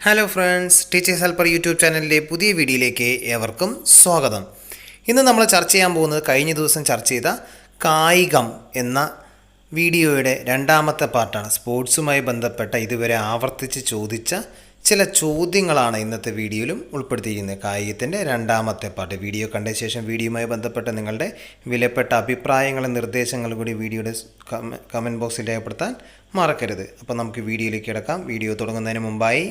Hello friends, teachers helper YouTube ചാനലിൻ്റെ പുതിയ വീഡിയോയിലേക്ക് ഏവർക്കും സ്വാഗതം. ഇന്ന് നമ്മൾ ചർച്ച ചെയ്യാൻ പോകുന്നത് കഴിഞ്ഞ ദിവസം ചർച്ച ചെയ്ത കായികം എന്ന വീഡിയോയുടെ രണ്ടാമത്തെ പാർട്ടാണ്. സ്പോർട്സുമായി ബന്ധപ്പെട്ട ഇതുവരെ ആവർത്തിച്ച് ചോദിച്ച ചില ചോദ്യങ്ങളാണ് ഇന്നത്തെ വീഡിയോയിലും ഉൾപ്പെടുത്തിയിരിക്കുന്നത്. കായികത്തിൻ്റെ രണ്ടാമത്തെ പാർട്ട്. വീഡിയോ കണ്ട ശേഷം വീഡിയോയുമായി ബന്ധപ്പെട്ട നിങ്ങളുടെ വിലപ്പെട്ട അഭിപ്രായങ്ങളും നിർദ്ദേശങ്ങളും കൂടി വീഡിയോയുടെ കമൻറ്റ് ബോക്സിൽ രേഖപ്പെടുത്താൻ മറക്കരുത്. അപ്പോൾ നമുക്ക് വീഡിയോയിലേക്ക് കിടക്കാം. വീഡിയോ തുടങ്ങുന്നതിന് മുമ്പായി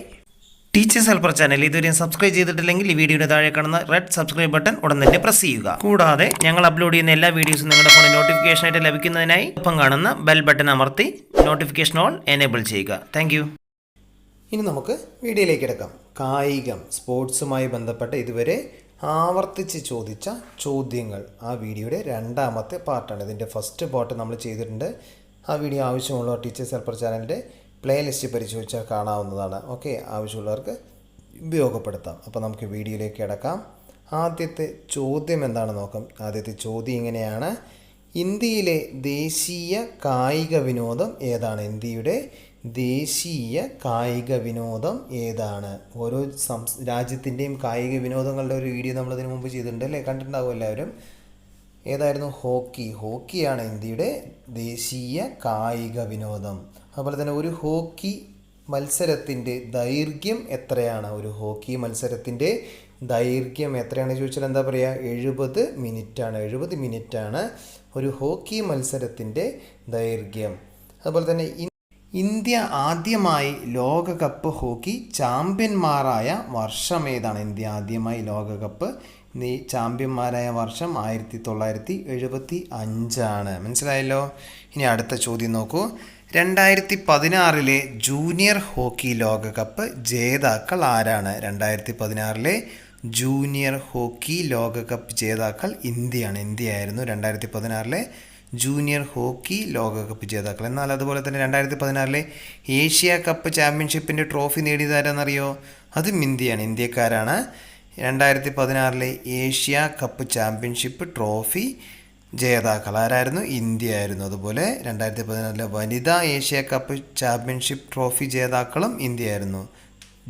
ടീച്ചേഴ്സ് ഹെൽപ്പർ ചാനൽ ഇതുവരെയും സബ്സ്ക്രൈബ് ചെയ്തിട്ടില്ലെങ്കിൽ ഈ വീഡിയോയുടെ താഴെ കാണുന്ന റെഡ് സബ്സ്ക്രൈബ് ബട്ടൺ ഉടൻ തന്നെ പ്രസ് ചെയ്യുക. കൂടാതെ ഞങ്ങൾ അപ്ലോഡ് ചെയ്യുന്ന എല്ലാ വീഡിയോസും നിങ്ങളുടെ ഫോണിൽ നോട്ടിഫിക്കേഷൻ ആയിട്ട് ലഭിക്കുന്നതിനായി ഒപ്പം കാണുന്ന ബെൽ ബട്ടൺ അമർത്തി നോട്ടിഫിക്കേഷൻ ഓൾ എനേബിൾ ചെയ്യുക. Thank you. ഇനി നമുക്ക് വീഡിയോയിലേക്ക് കിടക്കാം. കായികം, സ്പോർട്സുമായി ബന്ധപ്പെട്ട ഇതുവരെ ആവർത്തിച്ച് ചോദിച്ച ചോദ്യങ്ങൾ, ആ വീഡിയോയുടെ രണ്ടാമത്തെ പാർട്ടാണ്. ഇതിൻ്റെ ഫസ്റ്റ് പാർട്ട് നമ്മൾ ചെയ്തിട്ടുണ്ട്. ആ വീഡിയോ ആവശ്യമുള്ള ടീച്ചേഴ്സ് ഹെൽപ്പർ ചാനലിൻ്റെ പ്ലേലിസ്റ്റ് പരിശോധിച്ചാൽ കാണാവുന്നതാണ്. ഓക്കെ, ആവശ്യമുള്ളവർക്ക് ഉപയോഗപ്പെടുത്താം. അപ്പോൾ നമുക്ക് വീഡിയോയിലേക്ക് കിടക്കാം. ആദ്യത്തെ ചോദ്യം എന്താണെന്ന് നോക്കാം. ആദ്യത്തെ ചോദ്യം ഇങ്ങനെയാണ്: ഇന്ത്യയിലെ ദേശീയ കായിക വിനോദം ഏതാണ്? ഇന്ത്യയുടെ ദേശീയ കായിക വിനോദം ഏതാണ്? ഓരോ രാജ്യത്തിൻ്റെയും കായിക വിനോദങ്ങളുടെ ഒരു വീഡിയോ നമ്മളതിന് മുമ്പ് ചെയ്തിട്ടുണ്ട് അല്ലേ? കണ്ടിട്ടുണ്ടാവും എല്ലാവരും. ഏതായിരുന്നു? ഹോക്കിയാണ് ഇന്ത്യയുടെ ദേശീയ കായിക വിനോദം. അതുപോലെ തന്നെ ഒരു ഹോക്കി മത്സരത്തിൻ്റെ ദൈർഘ്യം എത്രയാണ്? ഒരു ഹോക്കി മത്സരത്തിൻ്റെ ദൈർഘ്യം എത്രയാണ് ചോദിച്ചാൽ എന്താ പറയുക? 70 മിനിറ്റാണ്. 70 മിനിറ്റാണ് ഒരു ഹോക്കി മത്സരത്തിൻ്റെ ദൈർഘ്യം. അതുപോലെ തന്നെ ഇന്ത്യ ആദ്യമായി ലോകകപ്പ് ഹോക്കി ചാമ്പ്യന്മാരായ വർഷം ഏതാണ്? ഇന്ത്യ ആദ്യമായി ലോകകപ്പ് ചാമ്പ്യന്മാരായ വർഷം 1975. മനസ്സിലായല്ലോ. ഇനി അടുത്ത ചോദ്യം നോക്കൂ. 2016 ജൂനിയർ ഹോക്കി ലോകകപ്പ് ജേതാക്കൾ ആരാണ്? 2016 ജൂനിയർ ഹോക്കി ലോകകപ്പ് ജേതാക്കൾ ഇന്ത്യയാണ്. ഇന്ത്യയായിരുന്നു 2016 ജൂനിയർ ഹോക്കി ലോകകപ്പ് ജേതാക്കൾ. എന്നാൽ അതുപോലെ തന്നെ 2016 ഏഷ്യ കപ്പ് ചാമ്പ്യൻഷിപ്പിൻ്റെ ട്രോഫി നേടിയത് ആരാണെന്നറിയോ? അതും ഇന്ത്യയാണ്. ഇന്ത്യക്കാരാണ് 2016 ഏഷ്യ കപ്പ് ചാമ്പ്യൻഷിപ്പ് ട്രോഫി ജേതാക്കൾ. ആരായിരുന്നു? ഇന്ത്യ ആയിരുന്നു. അതുപോലെ 2016 വനിതാ ഏഷ്യ കപ്പ് ചാമ്പ്യൻഷിപ്പ് ട്രോഫി ജേതാക്കളും ഇന്ത്യയായിരുന്നു.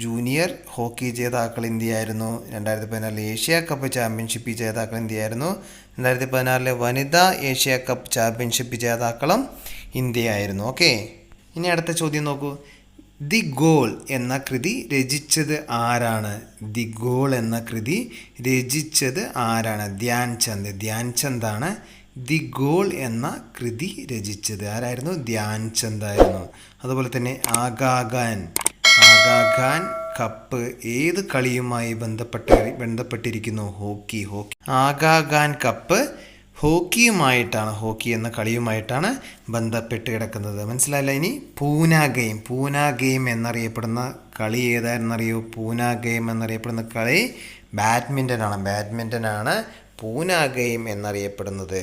ജൂനിയർ ഹോക്കി ജേതാക്കൾ ഇന്ത്യയായിരുന്നു. 2016 ഏഷ്യ കപ്പ് ചാമ്പ്യൻഷിപ്പ് ജേതാക്കൾ ഇന്ത്യയായിരുന്നു. 2016 വനിതാ ഏഷ്യ കപ്പ് ചാമ്പ്യൻഷിപ്പ് ജേതാക്കളും ഇന്ത്യയായിരുന്നു. ഓക്കെ, ഇനി അടുത്ത ചോദ്യം നോക്കൂ. ദി ഗോൾ എന്ന കൃതി രചിച്ചത് ആരാണ്? ദി ഗോൾ എന്ന കൃതി രചിച്ചത് ആരാണ്? ധ്യാൻചന്ദാണ് ദി ഗോൾ എന്ന കൃതി രചിച്ചത്. ആരായിരുന്നു? ധ്യാൻചന്ദായിരുന്നു. അതുപോലെ തന്നെ ആഗാഖാൻ കപ്പ് ഏത് കളിയുമായി ബന്ധപ്പെട്ടിരിക്കുന്നു? ഹോക്കി. ആഗാഖാൻ കപ്പ് ഹോക്കി എന്ന കളിയുമായിട്ടാണ് ബന്ധപ്പെട്ട് കിടക്കുന്നത്. മനസ്സിലായില്ല? ഇനി പൂന ഗെയിം എന്നറിയപ്പെടുന്ന കളി ഏതായിരുന്നറിയോ? പൂന ഗെയിം എന്നറിയപ്പെടുന്ന കളി ബാഡ്മിൻ്റനാണ് പൂന ഗെയിം എന്നറിയപ്പെടുന്നത്.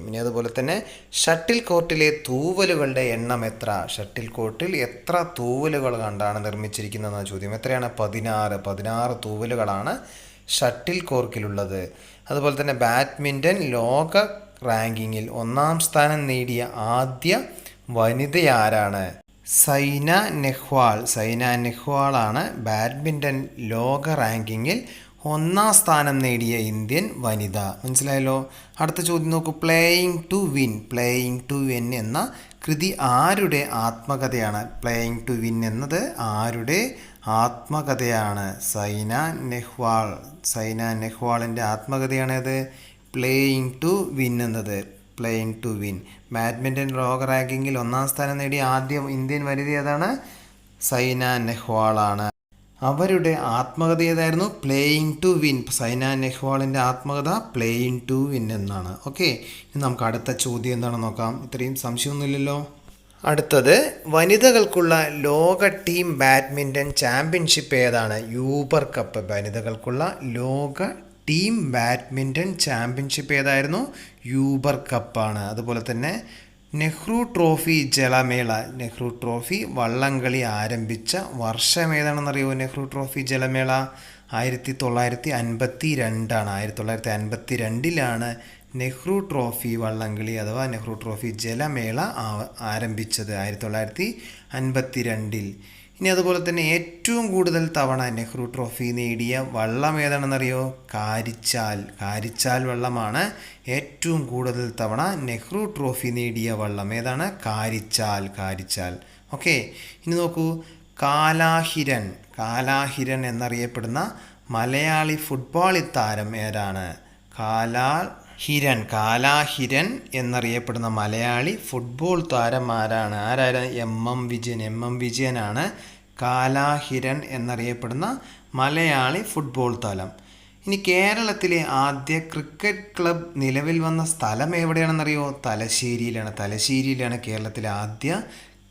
ഇനി അതുപോലെ തന്നെ ഷട്ടിൽ കോർട്ടിലെ തൂവലുകളുടെ എണ്ണം എത്ര? ഷട്ടിൽ കോർട്ടിൽ എത്ര തൂവലുകൾ കണ്ടാണ് നിർമ്മിച്ചിരിക്കുന്നതെന്ന ചോദ്യം. എത്രയാണ്? 16 തൂവലുകളാണ് ഷട്ടിൽ കോർക്കിലുള്ളത്. അതുപോലെ തന്നെ ബാഡ്മിൻ്റൺ ലോക റാങ്കിങ്ങിൽ 1-ാം സ്ഥാനം നേടിയ ആദ്യ വനിത ആരാണ്? സൈന നെഹ്വാളാണ് ബാഡ്മിൻ്റൺ ലോക റാങ്കിങ്ങിൽ 1-ാം സ്ഥാനം നേടിയ ഇന്ത്യൻ വനിത. മനസ്സിലായല്ലോ. അടുത്ത ചോദ്യം നോക്കൂ. പ്ലേയിങ് ടു വിൻ എന്ന കൃതി ആരുടെ ആത്മകഥയാണ്? പ്ലേയിങ് ടു വിൻ എന്നത് ആരുടെ ആത്മകഥയാണ്? സൈന നെഹ്വാളിൻ്റെ ആത്മകഥയാണത് പ്ലേയിങ് ടു വിൻ എന്നത്. ബാഡ്മിൻ്റൺ ലോക റാങ്കിങ്ങിൽ 1-ാം സ്ഥാനം നേടിയ ആദ്യ ഇന്ത്യൻ വനിത ഏതാണ്? സൈന നെഹ്വാളാണ്. അവരുടെ ആത്മകഥ ഏതായിരുന്നു? Playing to win. സൈന നെഹ്വാളിൻ്റെ ആത്മകഥ പ്ലേയിങ് ടു വിൻ എന്നാണ്. ഓക്കെ, ഇനി നമുക്ക് അടുത്ത ചോദ്യം എന്താണെന്ന് നോക്കാം. ഇത്രയും സംശയമൊന്നുമില്ലല്ലോ. അടുത്തത് വനിതകൾക്കുള്ള ലോക ടീം ബാഡ്മിൻ്റൺ ചാമ്പ്യൻഷിപ്പ് ഏതാണ്? Uber cup. വനിതകൾക്കുള്ള ലോക ടീം ബാഡ്മിൻ്റൺ ചാമ്പ്യൻഷിപ്പ് ഏതായിരുന്നു? യൂബർ കപ്പാണ്. അതുപോലെ തന്നെ നെഹ്റു ട്രോഫി വള്ളംകളി ആരംഭിച്ച വർഷം ഏതാണെന്നറിയോ? നെഹ്റു ട്രോഫി ജലമേള 1952 ആണ്. 1952 നെഹ്റു ട്രോഫി വള്ളംകളി അഥവാ നെഹ്റു ട്രോഫി ജലമേള ആരംഭിച്ചത് 1952. ഇനി അതുപോലെ തന്നെ ഏറ്റവും കൂടുതൽ തവണ നെഹ്റു ട്രോഫി നേടിയ വള്ളം ഏതാണെന്നറിയോ? കാരിച്ചാൽ. കാരിച്ചാൽ വള്ളമാണ് ഏറ്റവും കൂടുതൽ തവണ നെഹ്റു ട്രോഫി നേടിയ വള്ളം. ഏതാണ്? കാരിച്ചാൽ. കാരിച്ചാൽ. ഓക്കെ, ഇനി നോക്കൂ, കാലാഹിരൻ. കാലാഹിരൻ എന്നറിയപ്പെടുന്ന മലയാളി ഫുട്ബോൾ താരം ഏതാണ്? കാലാഹിരൻ എന്നറിയപ്പെടുന്ന മലയാളി ഫുട്ബോൾ താരം ആരാണ്? എം എം വിജയനാണ് കാലാഹിരൻ എന്നറിയപ്പെടുന്ന മലയാളി ഫുട്ബോൾ താരം. ഇനി കേരളത്തിലെ ആദ്യ ക്രിക്കറ്റ് ക്ലബ് നിലവിൽ വന്ന സ്ഥലം എവിടെയാണെന്നറിയോ? തലശ്ശേരിയിലാണ്. തലശ്ശേരിയിലാണ് കേരളത്തിലെ ആദ്യ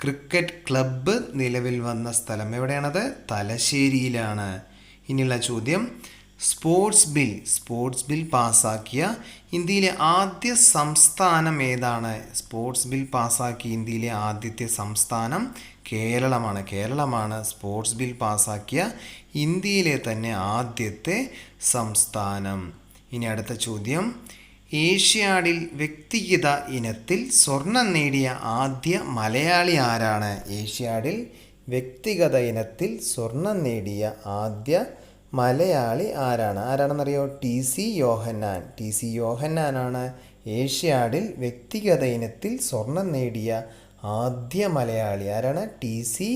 ക്രിക്കറ്റ് ക്ലബ്ബ് നിലവിൽ വന്ന സ്ഥലം. എവിടെയാണത്? തലശ്ശേരിയിലാണ്. ഇനിയുള്ള ചോദ്യം, സ്പോർട്സ് ബിൽ പാസ്സാക്കിയ ഇന്ത്യയിലെ ആദ്യ സംസ്ഥാനം ഏതാണ്? സ്പോർട്സ് ബിൽ പാസ്സാക്കിയ ഇന്ത്യയിലെ ആദ്യത്തെ സംസ്ഥാനം കേരളമാണ്. സ്പോർട്സ് ബിൽ പാസ്സാക്കിയ ഇന്ത്യയിലെ തന്നെ ആദ്യത്തെ സംസ്ഥാനം. ഇനി അടുത്ത ചോദ്യം, ഏഷ്യാഡിൽ വ്യക്തിഗത ഇനത്തിൽ സ്വർണം നേടിയ ആദ്യ മലയാളി ആരാണ്? ഏഷ്യാഡിൽ വ്യക്തിഗത ഇനത്തിൽ സ്വർണം നേടിയ ആദ്യ മലയാളി ആരാണെന്നറിയോ? ടി.സി. യോഹന്നാനാണ് ഏഷ്യാഡിൽ വ്യക്തിഗത ഇനത്തിൽ സ്വർണം നേടിയ ആദ്യ മലയാളി. ആരാണ്? ടി.സി.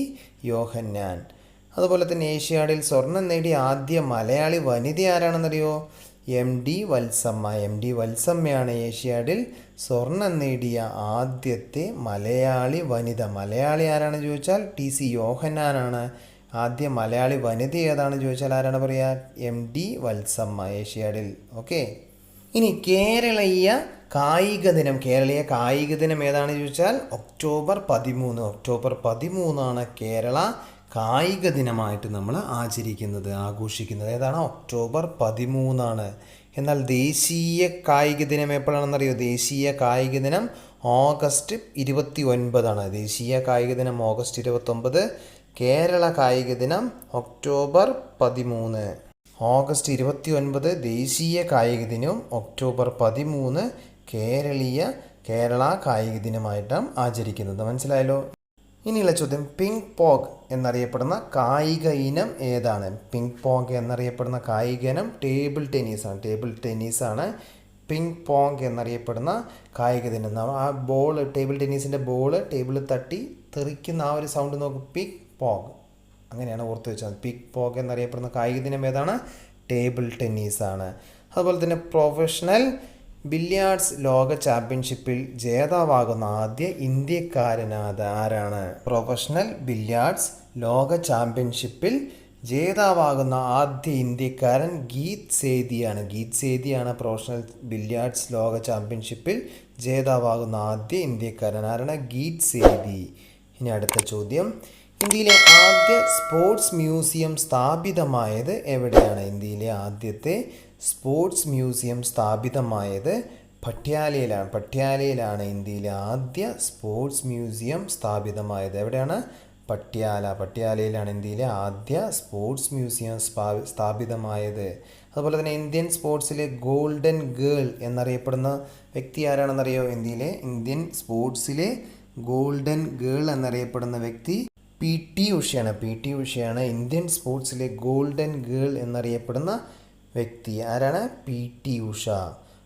യോഹന്നാൻ. അതുപോലെ തന്നെ ഏഷ്യാഡിൽ സ്വർണം നേടിയ ആദ്യ മലയാളി വനിത ആരാണെന്നറിയോ? എം.ഡി. വത്സമ്മയാണ് ഏഷ്യാഡിൽ സ്വർണം നേടിയ ആദ്യത്തെ മലയാളി വനിത. മലയാളി ആരാണെന്ന് ചോദിച്ചാൽ ടി.സി. യോഹന്നാനാണ്. ആദ്യ മലയാളി വനിത ഏതാണെന്ന് ചോദിച്ചാൽ ആരാണ് പറയുക? എം.ഡി. വത്സമ്മ ഏഷ്യാഡിൽ. ഓക്കെ, ഇനി കേരളീയ കായിക ദിനം ഏതാണെന്ന് ചോദിച്ചാൽ ഒക്ടോബർ 13 കേരള കായിക ദിനമായിട്ട് നമ്മൾ ആഘോഷിക്കുന്നത്. ഏതാണ്? ഒക്ടോബർ 13. എന്നാൽ ദേശീയ കായിക ദിനം എപ്പോഴാണെന്നറിയോ? ദേശീയ കായിക ദിനം ഓഗസ്റ്റ് 29. ദേശീയ കായിക ദിനം ഓഗസ്റ്റ് 29. കേരള കായിക ദിനം ഒക്ടോബർ 13. ഓഗസ്റ്റ് 29 ദേശീയ കായിക ദിനവും ഒക്ടോബർ 13 കേരള കായിക ദിനമായിട്ടാണ് ആചരിക്കുന്നത്. മനസ്സിലായല്ലോ? ഇനിയുള്ള ചോദ്യം, പിങ് പോങ് എന്നറിയപ്പെടുന്ന കായിക ഇനം ഏതാണ്? പിങ് പോങ് എന്നറിയപ്പെടുന്ന കായിക ഇനം ടേബിൾ ടെന്നീസാണ്. പിങ് പോങ് എന്നറിയപ്പെടുന്ന കായിക ഇനം. ആ ടേബിൾ ടെന്നീസിൻ്റെ ടേബിൾ തട്ടി തെറിക്കുന്ന ആ ഒരു സൗണ്ട് നോക്കും, പിങ് പോങ്. അങ്ങനെയാണ് ഓർത്ത് വെച്ചാൽ. പിങ് പോങ് എന്നറിയപ്പെടുന്ന കായിക ഇനം ഏതാണ്? ടേബിൾ ടെന്നീസാണ്. അതുപോലെ തന്നെ പ്രൊഫഷണൽ ബില്യാർഡ്സ് ലോക ചാമ്പ്യൻഷിപ്പിൽ ജേതാവാകുന്ന ആദ്യ ഇന്ത്യക്കാരൻ ആരാണ്? പ്രൊഫഷണൽ ബില്യാർഡ്സ് ലോക ചാമ്പ്യൻഷിപ്പിൽ ജേതാവാകുന്ന ആദ്യ ഇന്ത്യക്കാരൻ ഗീത് സേതിയാണ്. പ്രൊഫഷണൽ ബില്യാർഡ്സ് ലോക ചാമ്പ്യൻഷിപ്പിൽ ജേതാവാകുന്ന ആദ്യ ഇന്ത്യക്കാരൻ ആരാണ്? ഗീത് സേതി. ഇനി അടുത്ത ചോദ്യം, ഇന്ത്യയിലെ ആദ്യ സ്പോർട്സ് മ്യൂസിയം സ്ഥാപിതമായത് എവിടെയാണ്? ഇന്ത്യയിലെ ആദ്യത്തെ സ്പോർട്സ് മ്യൂസിയം സ്ഥാപിതമായത് പട്യാലയിലാണ്. ഇന്ത്യയിലെ ആദ്യ സ്പോർട്സ് മ്യൂസിയം സ്ഥാപിതമായത് എവിടെയാണ്? പട്യാലയിലാണ് ഇന്ത്യയിലെ ആദ്യ സ്പോർട്സ് മ്യൂസിയം സ്ഥാപിതമായത്. അതുപോലെ തന്നെ ഇന്ത്യൻ സ്പോർട്സിലെ ഗോൾഡൻ ഗേൾ എന്നറിയപ്പെടുന്ന വ്യക്തി ആരാണെന്നറിയോ? ഇന്ത്യൻ സ്പോർട്സിലെ ഗോൾഡൻ ഗേൾ എന്നറിയപ്പെടുന്ന വ്യക്തി പി.ടി. ഉഷയാണ്. ഇന്ത്യൻ സ്പോർട്സിലെ ഗോൾഡൻ ഗേൾ എന്നറിയപ്പെടുന്ന വ്യക്തി ആരാണ്? പി.ടി. ഉഷ.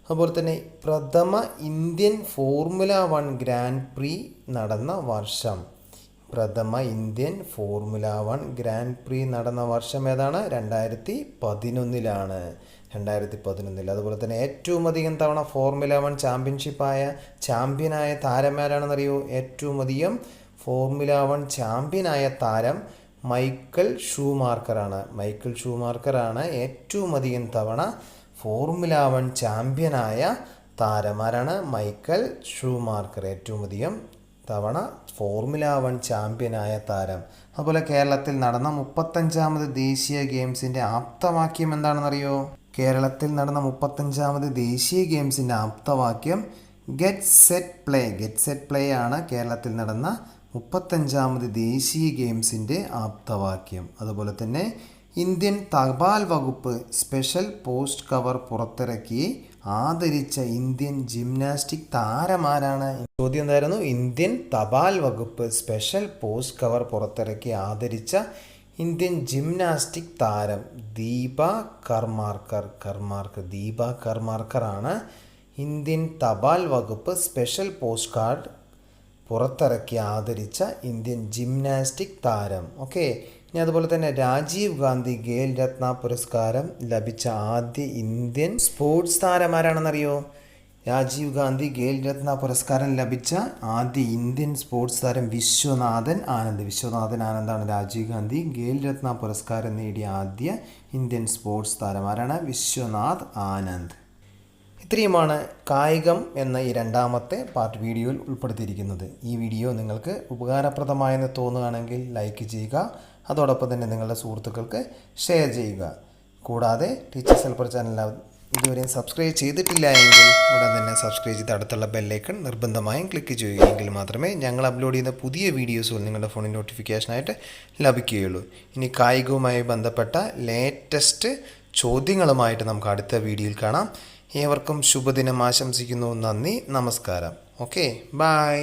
അതുപോലെ തന്നെ പ്രഥമ ഇന്ത്യൻ ഫോർമുല 1 ഗ്രാൻഡ് പ്രീ നടന്ന വർഷം. പ്രഥമ ഇന്ത്യൻ ഫോർമുല 1 ഗ്രാൻഡ് പ്രീ നടന്ന വർഷം ഏതാണ്? 2011. അതുപോലെ തന്നെ ഏറ്റവും അധികം തവണ ഫോർമുല 1 ചാമ്പ്യനായ താരം ആരാണെന്നറിയോ? ഏറ്റവും അധികം ഫോർമുല 1 ചാമ്പ്യനായ താരം മൈക്കൽ ഷൂമാർക്കറാണ്. ഏറ്റവും അധികം തവണ ഫോർമുല 1 ചാമ്പ്യനായ താരം ആരാണ്? മൈക്കൽ ഷൂമാർക്കർ. ഏറ്റവും അധികം തവണ ഫോർമുല 1 ചാമ്പ്യനായ താരം. അതുപോലെ കേരളത്തിൽ നടന്ന 35ാമത് ദേശീയ ഗെയിംസിൻ്റെ ആപ്തവാക്യം എന്താണെന്നറിയോ? കേരളത്തിൽ നടന്ന 35ാമത് ദേശീയ ഗെയിംസിൻ്റെ ആപ്തവാക്യം ഗെറ്റ് സെറ്റ് പ്ലേ ആണ് കേരളത്തിൽ നടന്ന 35ാമത് ദേശീയ ഗെയിംസിൻ്റെ ആപ്തവാക്യം. അതുപോലെ തന്നെ ഇന്ത്യൻ തപാൽ വകുപ്പ് സ്പെഷ്യൽ പോസ്റ്റ് കവർ പുറത്തിറക്കി ആദരിച്ച ഇന്ത്യൻ ജിംനാസ്റ്റിക് താരമാരാണ്? ചോദ്യം എന്തായിരുന്നു? ഇന്ത്യൻ തപാൽ വകുപ്പ് സ്പെഷ്യൽ പോസ്റ്റ് കവർ പുറത്തിറക്കി ആദരിച്ച ഇന്ത്യൻ ജിംനാസ്റ്റിക് താരം ദീപ കർമാർക്കർ ആണ് ഇന്ത്യൻ തപാൽ വകുപ്പ് സ്പെഷ്യൽ പോസ്റ്റ് കാർഡ് പുറത്തിറക്കി ആദരിച്ച ഇന്ത്യൻ ജിംനാസ്റ്റിക് താരം. ഓക്കെ, ഇനി അതുപോലെ തന്നെ രാജീവ് ഗാന്ധി ഖേൽ രത്ന പുരസ്കാരം ലഭിച്ച ആദ്യ ഇന്ത്യൻ സ്പോർട്സ് താരമാരാണെന്നറിയോ? രാജീവ് ഗാന്ധി ഖേൽ രത്ന പുരസ്കാരം ലഭിച്ച ആദ്യ ഇന്ത്യൻ സ്പോർട്സ് താരം വിശ്വനാഥൻ ആനന്ദാണ് രാജീവ് ഗാന്ധി ഖേൽ രത്ന പുരസ്കാരം നേടിയ ആദ്യ ഇന്ത്യൻ സ്പോർട്സ് താരം. ആരാണ്? വിശ്വനാഥ് ആനന്ദ്. ഇത്രയുമാണ് കായികം എന്ന ഈ രണ്ടാമത്തെ പാർട്ട് വീഡിയോയിൽ ഉൾപ്പെടുത്തിയിരിക്കുന്നത്. ഈ വീഡിയോ നിങ്ങൾക്ക് ഉപകാരപ്രദമായെന്ന് തോന്നുകയാണെങ്കിൽ ലൈക്ക് ചെയ്യുക, അതോടൊപ്പം തന്നെ നിങ്ങളുടെ സുഹൃത്തുക്കൾക്ക് ഷെയർ ചെയ്യുക. കൂടാതെ ടീച്ചേഴ്സ് ഹെൽപ്പർ ചാനൽ ഇതുവരെയും സബ്സ്ക്രൈബ് ചെയ്തിട്ടില്ല എങ്കിൽ ഉടൻ തന്നെ സബ്സ്ക്രൈബ് ചെയ്ത് അടുത്തുള്ള ബെല്ലൈക്കൺ നിർബന്ധമായും ക്ലിക്ക് ചെയ്യുകയെങ്കിൽ മാത്രമേ ഞങ്ങൾ അപ്ലോഡ് ചെയ്യുന്ന പുതിയ വീഡിയോസുകൾ നിങ്ങളുടെ ഫോണിൽ നോട്ടിഫിക്കേഷനായിട്ട് ലഭിക്കുകയുള്ളൂ. ഇനി കായികവുമായി ബന്ധപ്പെട്ട ലേറ്റസ്റ്റ് ചോദ്യങ്ങളുമായിട്ട് നമുക്ക് അടുത്ത വീഡിയോയിൽ കാണാം. ഏവർക്കും ശുഭദിനം ആശംസിക്കുന്നു. നന്ദി, നമസ്കാരം. Okay, by.